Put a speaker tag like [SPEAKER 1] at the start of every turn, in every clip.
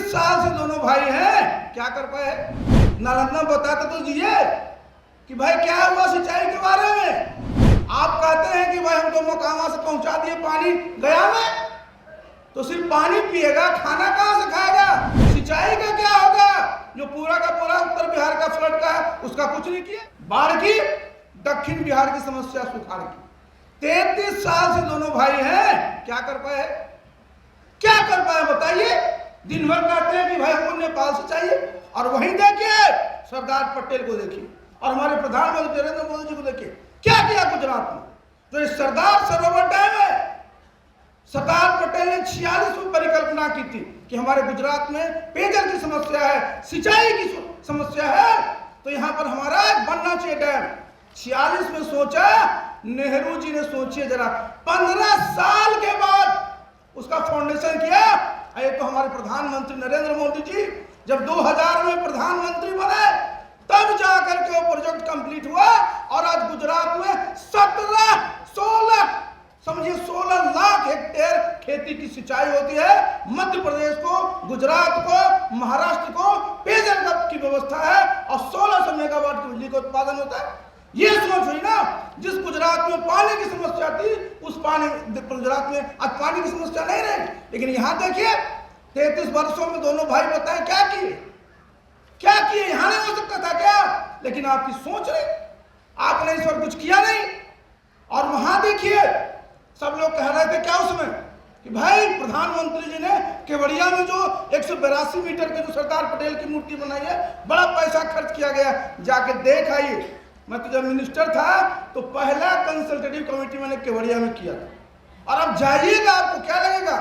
[SPEAKER 1] साल से दोनों भाई हैं, क्या कर पाए? नालंदा बताते तो जिए कि भाई क्या हुआ सिंचाई के बारे में। आप कहते हैं कि भाई हम तो मोकामा से पहुंचा दिए पानी गया में, तो सिर्फ पानी पिएगा, खाना कहां से खाएगा? सिंचाई का क्या होगा? जो पूरा का पूरा उत्तर बिहार का फ्लड का है उसका कुछ नहीं किया। बाढ़ की, दक्षिण बिहार की समस्या सुखाड़ की। 33 साल से दोनों भाई हैं, क्या कर पाए? क्या कर पाए बताइए? दिन भर कहते हैं कि भाई हमको नेपाल से चाहिए, और वहीं देखिए सरदार पटेल को देखिए और हमारे प्रधानमंत्री नरेंद्र मोदी जी को देखिए क्या किया गुजरात में। तो इस सरदार सरोवर डैम है, सरदार पटेल ने 46 में परिकल्पना की थी कि हमारे गुजरात में पेयजल की समस्या है, सिंचाई की समस्या है, तो यहाँ पर हमारा बनना चाहिए डैम। 46 में सोचा, नेहरू जी ने सोचिए जरा 15 साल के बाद उसका फाउंडेशन किया। ये तो हमारे प्रधानमंत्री नरेंद्र मोदी जी जब 2000 में प्रधानमंत्री बने तब जाकर के वो प्रोजेक्ट कंप्लीट हुआ, और आज गुजरात में 16 लाख हेक्टेयर खेती की सिंचाई होती है। मध्य प्रदेश को, गुजरात को, महाराष्ट्र को पेयजल की व्यवस्था है और 1600 मेगावाट की बिजली का उत्पादन होता है। ये सोच हुई ना, जिस गुजरात में पानी की समस्या थी उस गुजरात में आज पानी की समस्या नहीं रही। लेकिन यहाँ देखिए 33 वर्षों में दोनों भाई बताएं क्या किए, क्या किए? यहाँ नहीं हो सकता था क्या? लेकिन आपकी सोच रही, आपने इस पर कुछ किया नहीं। और वहां देखिए सब लोग कह रहे थे क्या उसमें कि भाई प्रधानमंत्री जी ने केवड़िया में जो 182 मीटर के जो सरदार पटेल की मूर्ति बनाई है, बड़ा पैसा खर्च किया गया, जाके देख आइए। मैं तो जब मिनिस्टर था तो पहला कंसल्टेटिव कमेटी मैंने केवड़िया में किया था, और अब जाइएगा आपको क्या लगेगा,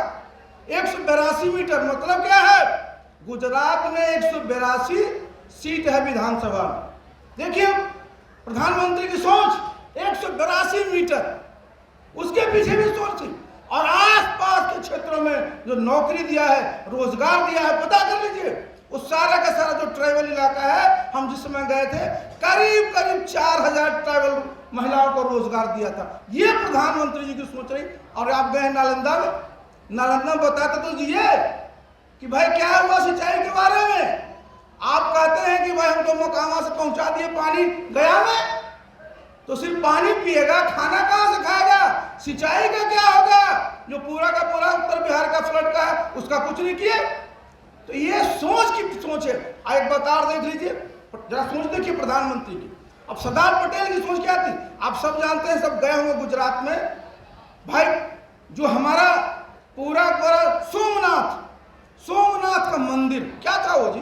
[SPEAKER 1] 182 मीटर मतलब क्या है? गुजरात में 182 सीट है विधानसभा में। देखिए प्रधानमंत्री की सोच, 182 मीटर, उसके पीछे भी सोच थी। और आसपास के क्षेत्रों में जो नौकरी दिया है, रोजगार दिया है, पता कर लीजिए उस सारा का सारा जो ट्राइबल इलाका है, हम जिस समय गए थे करीब 4000 ट्राइबल महिलाओं को रोजगार दिया था। ये प्रधानमंत्री जी की सोच रही। और आप गए नालंदा में, नालंदा बताते तो जिए कि भाई क्या हुआ सिंचाई के बारे में। आप कहते हैं कि भाई हम तो मोकामा से पहुंचा दिए पानी गया में, तो सिर्फ पानी पिएगा, खाना कहां से खाएगा? सिंचाई का क्या होगा? जो पूरा का पूरा उत्तर बिहार का फ्लड का है उसका कुछ नहीं किए। तो ये सोच की सोच है। एक बात और देख लीजिए, जरा सोच देखिए प्रधानमंत्री की। अब सरदार पटेल की सोच क्या थी आप सब जानते हैं, सब गए होंगे गुजरात में। भाई जो हमारा पूरा सोमनाथ का मंदिर क्या था वो जी?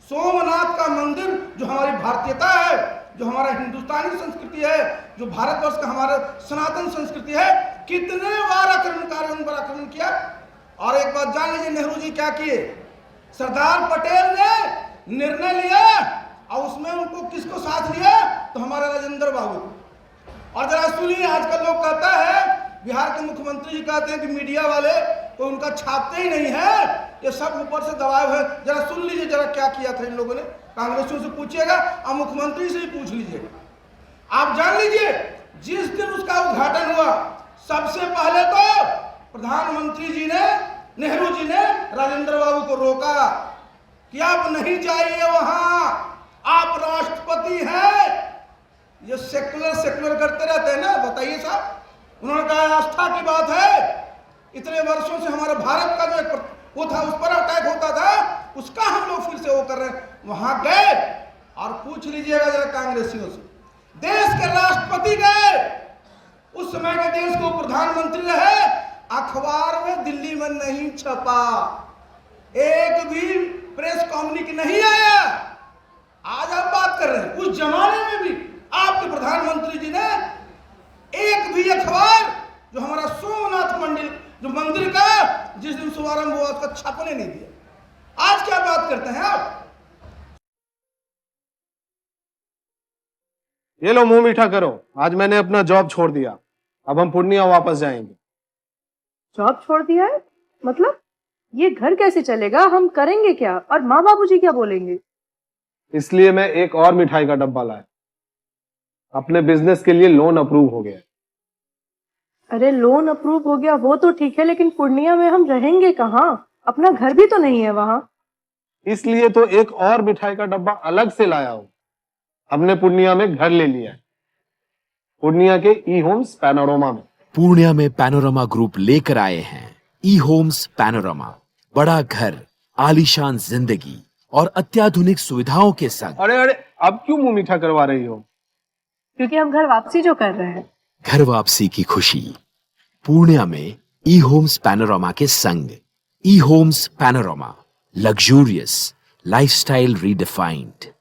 [SPEAKER 1] सोमनाथ का मंदिर जो हमारी भारतीयता है, जो हमारा हिंदुस्तानी संस्कृति है, जो भारतवर्ष का हमारा सनातन संस्कृति है, कितने बार आक्रमण किया। और एक बात जान लीजिए नेहरू जी क्या किए, सरदार पटेल ने निर्णय लिया और उसमें उनको किसको साथ लिया? तो हमारे राजेंद्र बाबू। और जरा सुनिए, आजकल लोग कहता है, बिहार के मुख्यमंत्री जी कहते हैं कि मीडिया वाले कोई उनका छापते ही नहीं है, ये सब ऊपर से दबाए हुए। जरा सुन लीजिए जरा क्या किया था इन लोगों ने। कांग्रेसियों से पूछिएगा और मुख्यमंत्री से ही पूछ लीजिएगा। आप जान लीजिए जिस दिन उसका उद्घाटन हुआ, सबसे पहले तो प्रधानमंत्री जी ने, नेहरू जी ने राजेंद्र बाबू को रोका कि आप नहीं जाइए वहां, आप राष्ट्रपति हैं। ये सेकुलर करते रहते हैं ना, बताइए साहब। उन्होंने कहा आस्था की बात है, इतने वर्षों से हमारे भारत का जो वो था उस पर अटैक होता था, उसका हम लोग फिर से वो कर रहे हैं। वहां गए और पूछ लीजिएगा जरा कांग्रेसियों से, देश के राष्ट्रपति गए, उस समय के देश को प्रधानमंत्री रहे, अखबार में दिल्ली में नहीं छपा, एक भी प्रेस कम्युनिके नहीं आया। आज आप बात कर रहे हैं, उस जमाने में भी आपके प्रधानमंत्री जी ने एक भी अखबार जो हमारा सोमनाथ मंदिर का जिस दिन शुभारंभ हुआ उसका छापने नहीं दिया। आज क्या बात करते हैं आप?
[SPEAKER 2] ये लो मुंह मीठा करो, आज मैंने अपना जॉब छोड़ दिया, अब हम पूर्णिया वापस जाएंगे।
[SPEAKER 3] जॉब छोड़ दिया है? मतलब ये घर कैसे चलेगा? हम करेंगे क्या? और माँ बाबूजी क्या बोलेंगे?
[SPEAKER 2] इसलिए मैं एक और मिठाई का डब्बा लाया, अपने बिजनेस के लिए लोन अप्रूव हो गया।
[SPEAKER 3] अरे लोन अप्रूव हो गया वो तो ठीक है, लेकिन पूर्णिया में हम रहेंगे कहाँ? अपना घर भी तो नहीं है वहाँ।
[SPEAKER 2] इसलिए तो एक और मिठाई का डब्बा अलग से लाया हूं। हमने पूर्णिया में घर ले लिया है, पूर्णिया के ई होम्स पैनोरमा में।
[SPEAKER 4] पूर्णिया में पैनोरमा ग्रुप लेकर आए हैं ई होम्स पैनोरमा, बड़ा घर, आलीशान जिंदगी और अत्याधुनिक सुविधाओं के संग।
[SPEAKER 2] अरे अरे, अब क्यों मुंह मीठा करवा रही हो?
[SPEAKER 3] क्योंकि हम घर वापसी जो कर रहे हैं।
[SPEAKER 4] घर वापसी की खुशी पूर्णिया में ई होम्स पैनोरमा के संग। E homes panorama, luxurious lifestyle redefined.